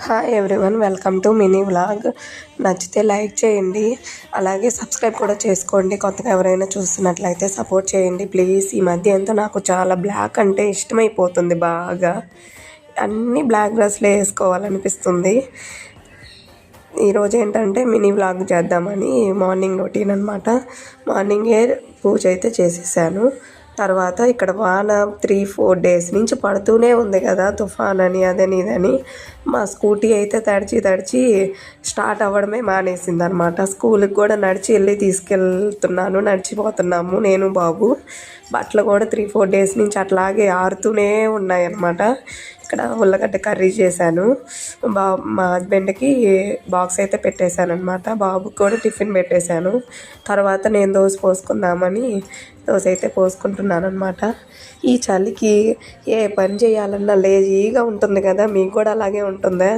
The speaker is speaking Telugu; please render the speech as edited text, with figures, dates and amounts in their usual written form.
Hi everyone, welcome to mini vlog. నచ్చితే లైక్ చేయండి, అలాగే సబ్స్క్రైబ్ కూడా చేసుకోండి. కొత్తగా ఎవరైనా చూస్తున్నట్లయితే సపోర్ట్ చేయండి ప్లీజ్. ఈ మధ్య ఎంతో నాకు చాలా బ్లాక్ అంటే ఇష్టమైపోతుంది. బాగా అన్నీ బ్లాక్ డ్రెస్లే వేసుకోవాలనిపిస్తుంది. ఈరోజు ఏంటంటే మినీ వ్లాగ్ చేద్దామని మార్నింగ్ రొటీన్ అనమాట. మార్నింగే పూజ అయితే చేసేసాను. తర్వాత ఇక్కడ వాన 3-4 డేస్ నుంచి పడుతూనే ఉంది కదా, తుఫాన్ అని అదని ఇదని. మా స్కూటీ అయితే తడిచి స్టార్ట్ అవ్వడమే మానేసింది అనమాట. స్కూల్కి కూడా నడిచి వెళ్ళి తీసుకెళ్తున్నాను, నడిచిపోతున్నాము నేను బాబు. బట్టలు కూడా 3-4 డేస్ నుంచి అట్లాగే ఆరుతూనే ఉన్నాయి అన్నమాట. ఇక్కడ ఉల్లగడ్డ కర్రీ చేశాను. మా హస్బెండ్కి బాక్స్ అయితే పెట్టేశాను అనమాట. బాబుకి కూడా టిఫిన్ పెట్టేశాను. తర్వాత నేను దోశ పోసుకుందామని దోశ అయితే పోసుకుంటున్నాను అనమాట. ఈ చలికి ఏ పని చేయాలన్నా లేజీగా ఉంటుంది కదా, మీకు కూడా అలాగే ఉంటుందా?